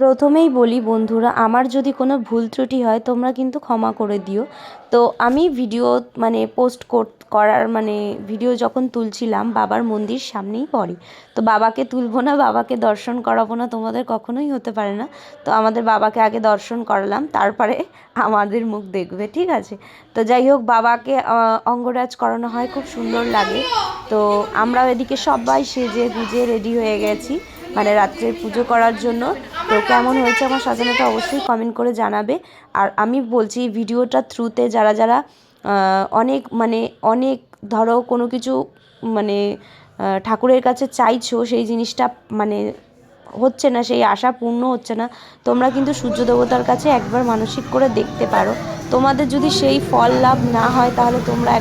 প্রথমেই বলি বন্ধুরা, আমার যদি কোনো ভুল ত্রুটি হয় তোমরা কিন্তু ক্ষমা করে দিও। তো আমি ভিডিও পোস্ট করার ভিডিও যখন তুলছিলাম বাবার মন্দির সামনেই পড়ে। তো বাবাকে তুলবো না, বাবাকে দর্শন করাবো না, তোমাদের কখনোই হতে পারে না। তো আমাদের বাবাকে আগে দর্শন করালাম, তারপরে আমাদের মুখ দেখবে, ঠিক আছে? তো যাই হোক, বাবাকে অঙ্গরাজ করানো হয়, খুব সুন্দর লাগে। তো আমরাও এদিকে সবাই সেজে গুজে রেডি হয়ে গেছি রাত্রে পুজো করার জন্য। তো কেমন হয়েছে আমার সাজানোটা অবশ্যই কমেন্ট করে জানাবে। আর আমি বলছি ভিডিওটা থ্রুতে যারা যারা অনেক অনেক ধরো কোনো কিছু মানে ঠাকুরের কাছে চাইছো, সেই জিনিসটা হচ্ছে না, সেই আশা পূর্ণ হচ্ছে না, তোমরা কিন্তু সূর্য দেবতার কাছে একবার মানসিক করে দেখতে পারো। তোমাদের যদি সেই ফল লাভ না হয় তাহলে তোমরা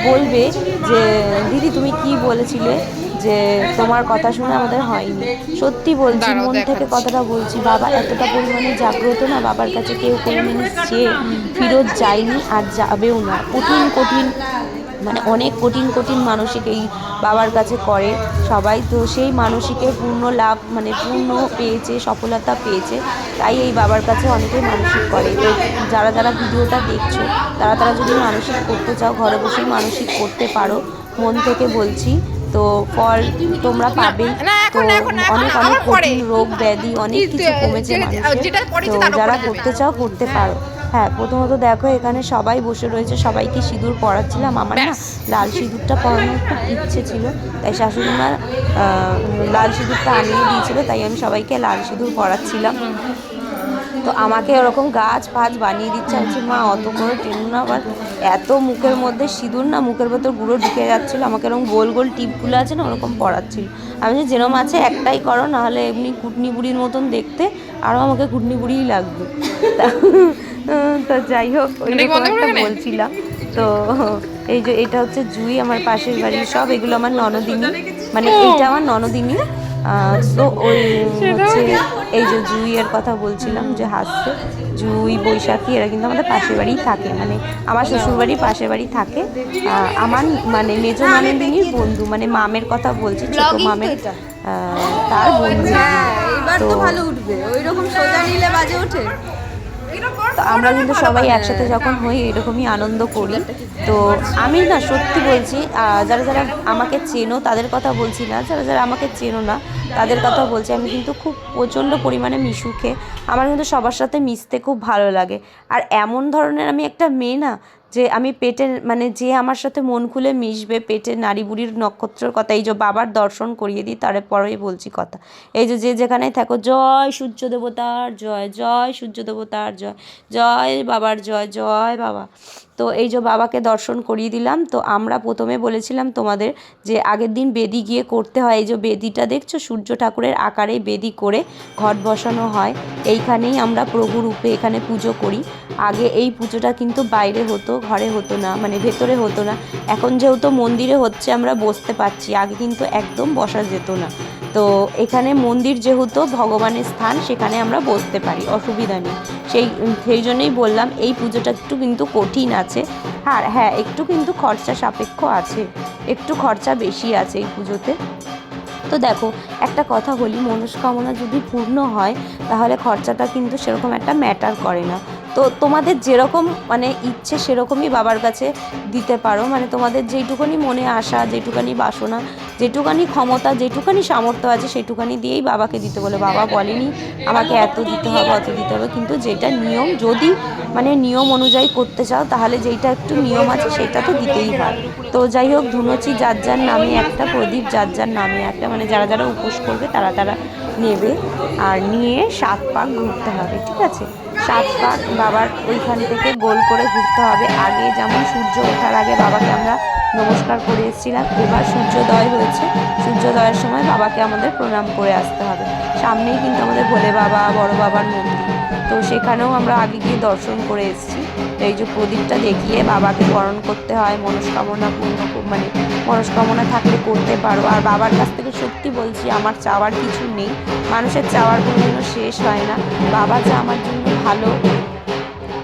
বলবে যে দিদি তুমি কি বলেছিলে, যে তোমার কথা শুনে আমাদের হয়নি। সত্যি বলছি, দাঁড়াও মন থেকে দেখাচ্ছি। কথাটা বলছি, বাবা এতটা পরিমাণে জাগ্রত না, বাবার কাছে কেউ কোনোদিনই চেয়ে ফিরত যায়নি আর যাবেও না। কঠিন কঠিন অনেক কঠিন কঠিন মানসিক এই বাবার কাছে করে সবাই। তো সেই মানসিকের পূর্ণ লাভ পূর্ণ পেয়েছে, সফলতা পেয়েছে, তাই এই বাবার কাছে অনেকেই মানসিক করে। তো যারা যারা ভিডিওটা দেখছো তারা তারা যদি মানসিক করতে চাও ঘরে বসেই মানসিক করতে পারো, মন থেকে বলছি। তো ফল তোমরা না পাবেই। না, তো এখন এখন এখন অনেক অনেক আমার পরে কঠিন রোগ ব্যাধি কি অনেক কিছু কমেছে মানুষের। যেটা তো পড়েছে তার যারা উপরে যাবে। করতে চাও করতে পারো। হ্যাঁ, প্রথমত দেখো এখানে সবাই বসে রয়েছে, সবাইকে সিঁদুর পরাচ্ছিলাম। আমার না ব্যাস। লাল সিঁদুরটা পরানোর খুব ইচ্ছে ছিল, তাই শাশুড়ি মা লাল সিঁদুরটা আনিয়ে দিয়েছিল, তাই আমি সবাইকে লাল সিঁদুর পরাচ্ছিলাম। তো আমাকে ওরকম গাছ ফাছ বানিয়ে দিচ্ছে, বলছি মা অত করে টেনো না, আবার এত মুখের মধ্যে সিঁদুর না, মুখের ভেতর গুঁড়ো ঢুকে যাচ্ছিলো, আমাকে এরকম গোল গোল টিপগুলো আছে না ওরকম পড়াচ্ছিল। আমি যে যেরকম আছে একটাই করো, নাহলে এমনি কুটনি বুড়ির মতন দেখতে, আরও আমাকে কুটনি বুড়িই লাগবে। তা তো যাই হোক, ওই এটা কি রকম বন্ধ করে একটা এখানে? বলছিলাম। তো এই যে এটা হচ্ছে জুই, আমার পাশের বাড়ির সব, এগুলো আমার ননদিনী, এইটা আমার ননদিনী। তো ওই সেটাও হচ্ছে ঠিক। এই যে জুইয়ের কথা বলছিলাম যে হাসছে, জুই বৈশাখী এরা কিন্তু আমাদের পাশের বাড়িই থাকে, আমার শ্বশুরবাড়ির পাশের বাড়ি থাকে। আমার মেজো ননদিনীর বন্ধু, মামের কথা বলছি, ছোট ব্লগিং তো মামের এটা। তার বন্ধু হ্যাঁ, এগুলো। এবার তো তো ভালো উঠবে, ওই রকম সোজা নিলে বাজে ওঠে। তো আমরা কিন্তু সবাই একসাথে যখন হই এরকমই আনন্দ করি। তো আমি না সত্যি বলছি, যারা যারা আমাকে চেনো তাদের কথা বলছি না, যারা যারা আমাকে চেনো না তাদের কথা বলছি, আমি কিন্তু খুব প্রচণ্ড পরিমাণে মিশুকে। আমার কিন্তু সবার সাথে মিশতে খুব ভালো লাগে। আর এমন ধরনের আমি একটা মেয়ে না, যে আমি পেটের যে আমার সাথে মন খুলে মিশবে, পেটের নাড়ি বুড়ির নক্ষত্রের কথা, এই যে বাবার দর্শন করিয়ে দিই তারপরেই বলছি কথা। এই যে যে যেখানেই থাকো, জয় সূর্য দেবতার জয়, জয় সূর্য দেবতার জয়, জয় বাবার জয়, জয় বাবা। তো এই যে বাবাকে দর্শন করিয়ে দিলাম। তো আমরা প্রথমে বলেছিলাম তোমাদের যে আগের দিন বেদি গিয়ে করতে হয়। এই যে বেদিটা দেখছো, সূর্য ঠাকুরের আকারে বেদি করে ঘট বসানো হয়, এইখানেই আমরা প্রভু রূপে এখানে পুজো করি। আগে এই পুজোটা কিন্তু বাইরে হতো, ঘরে হতো না, ভেতরে হতো না। এখন যেহেতু মন্দিরে হচ্ছে আমরা বসতে পারছি, আগে কিন্তু একদম বসা যেত না। তো এখানে মন্দির যেহেতু ভগবানের স্থান, সেখানে আমরা বসতে পারি, অসুবিধা নেই। সেই জন্যই বললাম এই পুজোটা একটু কিন্তু কঠিন আছে। আর হ্যাঁ, একটু কিন্তু খরচা সাপেক্ষ আছে, একটু খরচা বেশি আছে এই পুজোতে। তো দেখো, একটা কথা বলি, মনস্কামনা যদি পূর্ণ হয় তাহলে খরচাটা কিন্তু সেরকম একটা ম্যাটার করে না। তো তোমাদের যেরকম ইচ্ছে সেরকমই বাবার কাছে দিতে পারো, তোমাদের যেইটুখানি মনে আশা, যেটুখানি বাসনা, যেটুখানি ক্ষমতা, যেটুখানি সামর্থ্য আছে সেটুখানি দিয়েই বাবাকে দিতে বলো। বাবা বলেনি আমাকে এত দিতে হবে অত দিতে হবে, কিন্তু যেটা নিয়ম, যদি নিয়ম অনুযায়ী করতে চাও তাহলে যেইটা একটু নিয়ম আছে সেটা তো দিতেই হয়। তো যাই হোক, ধুনুচি যার যার নামে একটা, প্রদীপ যার যার নামে একটা, যারা যারা উপোস করবে তারা তারা নেবে। আর নিয়ে 7 পাক ঘুরতে হবে, ঠিক আছে? 7 পাক বাবার ওইখান থেকে গোল করে ঘুরতে হবে। আগে যেমন সূর্য ওঠার আগে বাবাকে আমরা নমস্কার করে এসেছিলাম, এবার সূর্যোদয় হয়েছে, সূর্যোদয়ের সময় বাবাকে আমাদের প্রণাম করে আসতে হবে। সামনেই কিন্তু আমাদের ভোলে বাবা, বড় বাবার মন্দির, তো সেখানেও আমরা আগে গিয়ে দর্শন করে এসেছি। তো এই যে প্রদীপটা দেখিয়ে বাবাকে বরণ করতে হয়, মনস্কামনা পূর্ণ মনস্কামনা থাকলে করতে পারো। আর বাবার কাছ থেকে সত্যি বলছি, আমার চাওয়ার কিছু নেই, মানুষের চাওয়ার কোনো শেষ হয় না। বাবা যা আমার জন্য ভালো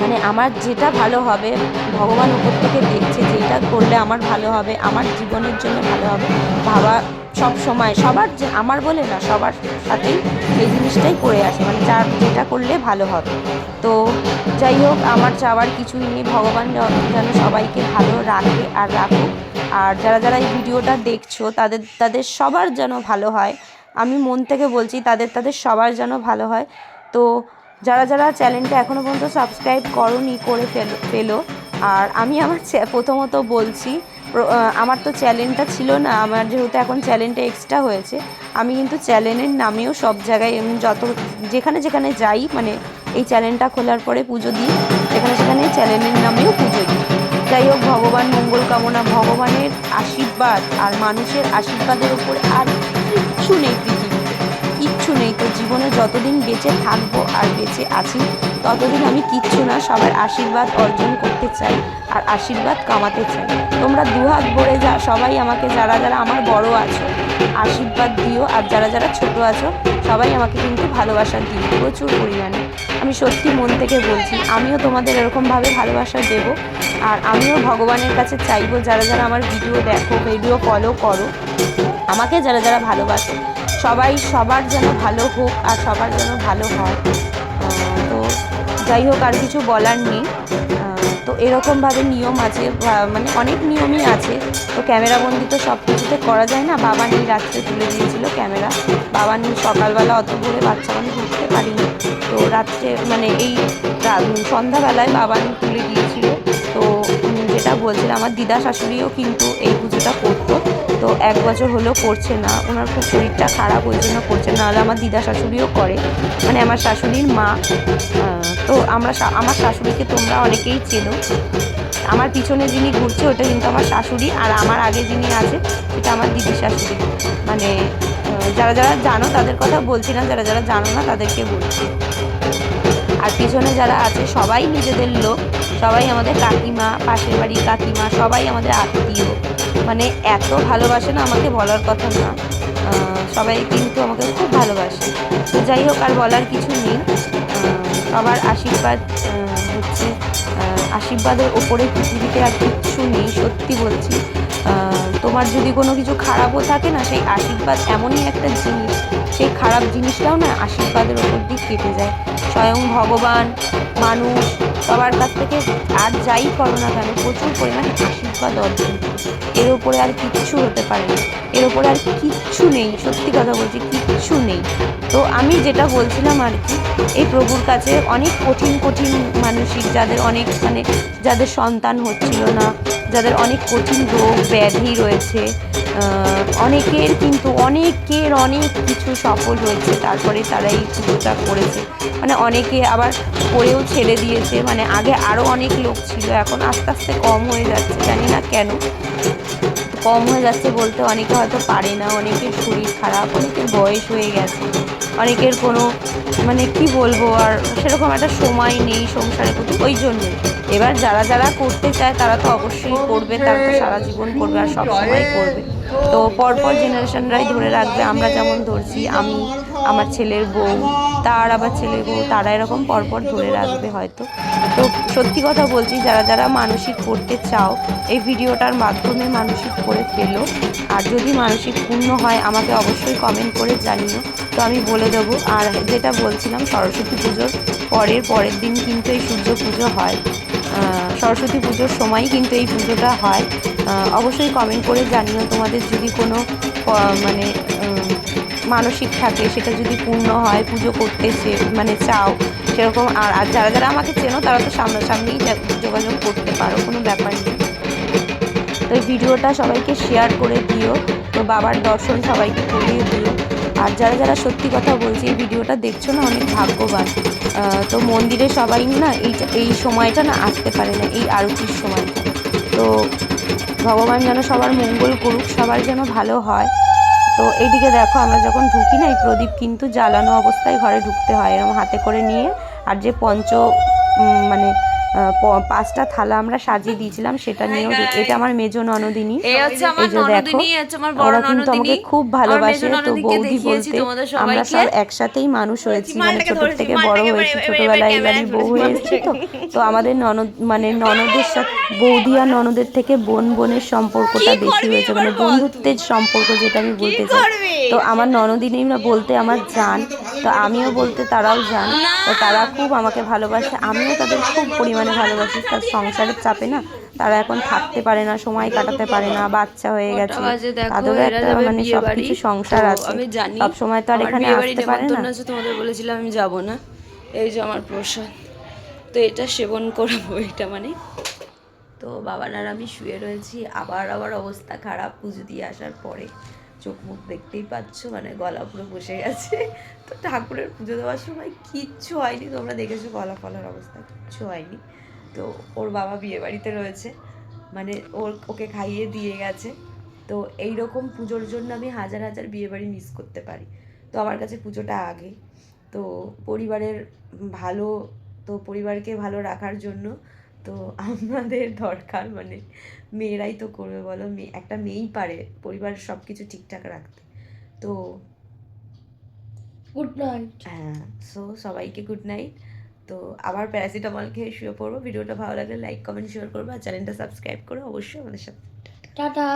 মানে আমার যেটা ভালো হবে ভগবান উপর থেকে দেখছে, যেটা করলে আমার ভালো হবে, আমার জীবনের জন্য ভালো হবে ভাবা সব সময় সবার, যে আমার বলে না, সবার সাথেই এই জিনিসটাই করে আসে, মানে যার যেটা করলে ভালো হবে। তো যাই হোক, আমার চাওয়ার কিছুই নেই, ভগবান যেন সবাইকে ভালো রাখে আর রাখুক। আর যারা যারা এই ভিডিওটা দেখছো তাদের সবার যেন ভালো হয়, আমি মন থেকে বলছি, তাদের সবার যেন ভালো হয়। তো যারা যারা চ্যানেলটা এখনও পর্যন্ত সাবস্ক্রাইব করোনি করে ফেলো। আর আমি আমার প্রথমত বলছি, আমার তো চ্যানেলটা ছিল না, আমার যেহেতু এখন চ্যানেলটা এক্সট্রা হয়েছে, আমি কিন্তু চ্যানেলের নামেও সব জায়গায় যেখানে যেখানে যাই, মানে এই চ্যানেলটা খোলার পরে পুজো দিই, যেখানে সেখানে চ্যানেলের নামেও পুজো দিই। যাই হোক, ভগবান মঙ্গল কামনা, ভগবানের আশীর্বাদ আর মানুষের আশীর্বাদের উপরে আর কিচ্ছু নেই পৃথিবীতে, কিচ্ছু নেই। তো জীবনে যতদিন বেঁচে থাকবো আর বেঁচে আছি ততদিন আমি কিচ্ছু না, সবার আশীর্বাদ অর্জন করতে চাই আর আশীর্বাদ কামাতে চাই। তোমরা দুহাত ভরে সবাই আমাকে, যারা যারা আমার বড় আছো আশীর্বাদ দিও, আর যারা যারা ছোট আছো সবাই আমাকে কিন্তু ভালোবাসা দিও প্রচুর পরিমাণে। আমি সত্যি মন থেকে বলছি, আমিও তোমাদের এরকমভাবে ভালোবাসা দেব। আর আমিও ভগবানের কাছে চাইবো, যারা যারা আমার ভিডিও দেখো, ভিডিও ফলো করো, আমাকে যারা যারা ভালোবাসো, সবার যেন ভালো হোক আর সবার যেন ভালো হয়। তো যাই হোক, আর কিছু বলার নেই। তো এরকমভাবে নিয়ম আছে, মানে অনেক নিয়মই আছে। তো ক্যামেরাবন্দি তো সব কিছুতে করা যায় না, বাবা নিয়ে রাত্রে তুলে দিয়েছিল ক্যামেরা, বাবা নিয়ে সকালবেলা অত ভোরে বাচ্চা মানুষ উঠতে পারিনি, তো রাত্রে মানে এই সন্ধ্যাবেলায় বাবা নিয়ে তুলে দিয়েছিল। তো যেটা বলছিলাম, আমার দিদা শাশুড়িও কিন্তু এই পুজোটা করতো, তো 1 বছর হলেও করছে না, ওনার খুব শরীরটা খারাপ, ওই জন্য করছে না, হলে আমার দিদা শাশুড়িও করে, মানে আমার শাশুড়ির মা। তো আমার শাশুড়িকে তোমরা অনেকেই চেনো, আমার পিছনে যিনি ঘুরছে ওটা কিন্তু আমার শাশুড়ি, আর আমার আগে যিনি আছে সেটা আমার দিদি শাশুড়ি। মানে যারা যারা জানো তাদের কথা বলছি না, যারা যারা জানো না তাদেরকে বলছি। আর পিছনে যারা আছে সবাই নিজেদের লোক, সবাই আমাদের কাকিমা, পাশের বাড়ির কাকিমা, সবাই আমাদের আত্মীয়, মানে এত ভালোবাসে না আমাকে বলার কথা না, সবাই কিন্তু আমাকে খুব ভালোবাসে। তো যাই হোক, আর বলার কিছু নেই, সবার আশীর্বাদ হচ্ছে, আশীর্বাদের ওপরে পৃথিবীতে আর কিচ্ছু নেই, সত্যি বলছি। তোমার যদি কোনো কিছু খারাপও থাকে না, সেই আশীর্বাদ এমনই একটা জিনিস, সেই খারাপ জিনিসটাও না আশীর্বাদের ওপর দিয়ে কেটে যায়। স্বয়ং ভগবান, মানুষ, সবার কাছ থেকে আর যাই করো না কেন প্রচুর পরিমাণে আশীর্বাদ অর্জন করে, এর ওপরে আর কিচ্ছু হতে পারে না, এর ওপরে আর কিচ্ছু নেই, সত্যি কথা বলছি, কিচ্ছু নেই। তো আমি যেটা বলছিলাম আর কি, এই প্রভুর কাছে অনেক কঠিন কঠিন মানসিক, যাদের অনেক মানে যাদের সন্তান হচ্ছিল না, যাদের অনেক কঠিন রোগ ব্যাধি রয়েছে, অনেকের কিন্তু অনেক কিছু সফল হয়েছে, তারপরে তারা এই পুজোটা করেছে, মানে অনেকে আবার করেও ছেড়ে দিয়েছে, মানে আগে আরও অনেক লোক ছিল, এখন আস্তে আস্তে কম হয়ে যাচ্ছে, জানি না কেন কম হয়ে যাচ্ছে বলতে, অনেকে হয়তো পারে না, অনেকের শরীর খারাপ, অনেকের বয়স হয়ে গেছে, অনেকের কোনো মানে কি বলবো, আর সেরকম একটা সময় নেই সংসারের প্রতি, ওই জন্যই। এবার যারা যারা করতে চায় তারা তো অবশ্যই করবে, তারা তো সারা জীবন করবে আর সব সময় করবে। তো পরপর জেনারেশনরাই ধরে রাখবে, আমরা যেমন ধরছি, আমি, আমার ছেলের বউ, তার আবার ছেলের বউ, তারা এরকম পরপর ধরে রাখবে হয়তো। তো সত্যি কথা বলছি, যারা যারা মানসিক করতে চাও এই ভিডিওটার মাধ্যমে মানসিক করে ফেলো, আর যদি মানসিক পূর্ণ হয় আমাকে অবশ্যই কমেন্ট করে জানিও, তো আমি বলে দেবো। আর যেটা বলছিলাম, সরস্বতী পুজোর পরের দিন কিন্তু এই সূর্য পুজো হয়, সরস্বতী পুজোর সময়ই কিন্তু এই পুজোটা হয়। অবশ্যই কমেন্ট করে জানিও তোমাদের যদি কোনো মানে মানসিক থাকে, সেটা যদি পূর্ণ হয়, পুজো করতে মানে চাও সেরকম। আর যারা যারা আমাকে চেনো তারা তো সামনাসামনিই যোগাযোগ করতে পারো, কোনো ব্যাপার নেই। তো এই ভিডিওটা সবাইকে শেয়ার করে দিও, তো বাবার দর্শন সবাইকে করিয়ে দিও। আর যারা যারা সত্যি কথা বলছি এই ভিডিওটা দেখছো না, অনেক ভাগ্যবান। তো মন্দিরে সবাই না এই সময়টা না আসতে পারে না, এই আরতির সময়টা। তো ভগবান যেন সবার মঙ্গল করুক, সবার যেন ভালো হয়। তো এইদিকে দেখো, আমরা যখন ঢুকি না, এই প্রদীপ কিন্তু জ্বালানো অবস্থায় ঘরে ঢুকতে হয়, এরকম হাতে করে নিয়ে। আর যে মানে 5টা থালা আমরা সাজিয়ে দিয়েছিলাম, সেটা নিয়েও এটা আমার মেজো ননদিনী। এই হচ্ছে আমার এই যে দেখো, ননদিনী, হচ্ছে আমার বড় ওরা কিন্তু ননদিনী। আমাকে খুব ভালোবাসে। আমার মেজো তো ননদিনীকে বৌদি দেখিয়েছি বলতে তোমাদের আমরা সবাইকে। সব একসাথেই মানুষ হয়েছি, মানে ছোট থেকে বড় হয়েছি, ছোটবেলায় এই বাড়ির বউ হয়ে এসেছি। তো আমাদের ননদ মানে ননদের সাথে বৌদি আর ননদের থেকে বোনের সম্পর্কটা বেশি হয়েছে, মানে বন্ধুত্বের সম্পর্ক যেটা আমি বলতে চাই। তো আমার ননদিনীরা বলতে আমার জান, তো আমিও বলতে তারাও জান। তো তারা খুব আমাকে ভালোবাসে, আমিও তাদের খুব পরিমাণে ভালোবাসি। তার সংসারের চাপে না তারা এখন থাকতে পারে না, সময় কাটাতে পারে না, বাচ্চা হয়ে গেছে, তাদেরও একটা মানে সব কিছু সংসার আছে, আমি জানি সব সময় তো আর এখানে আসতে পারে না। আছে, তোমাদের বলেছিলাম আমি যাব না। এই যে আমার প্রসাদ, তো এটা সেবন করবো, এটা মানে। তো বাবার আর আমি শুয়ে রয়েছি, আবার অবস্থা খারাপ পুজো দিয়ে আসার পরে। চোখ মুখ দেখতেই পাচ্ছ, মানে গলা পুরো বসে গেছে। তো ঠাকুরের পুজো দেওয়ার সময় কিচ্ছু হয়নি, তোমরা দেখেছো গলা ফলার অবস্থা, কিচ্ছু হয়নি। তো ওর বাবা বিয়ে বাড়িতে রয়েছে, মানে ওকে খাইয়ে দিয়ে গেছে। তো এই রকম পুজোর জন্য আমি হাজার বিয়ে বাড়ি মিস করতে পারি। তো আমার কাছে পুজোটা আগে। তো পরিবারের ভালো, তো পরিবারকে ভালো রাখার জন্য তো আমাদের দরকার, মানে মেয়েরাই তো করবে বলো, একটা মেয়েই পারে পরিবারের সব কিছু ঠিকঠাক রাখতে। তো গুড নাইট। হ্যাঁ, সো সবাইকে গুড নাইট। তো আবার প্যারাসিটামল খেয়ে শুয়ে পড়বো। ভিডিওটা ভালো লাগলে লাইক কমেন্ট শেয়ার করবো, আর চ্যানেলটা সাবস্ক্রাইব করো অবশ্যই আমাদের সাথে। টাটা।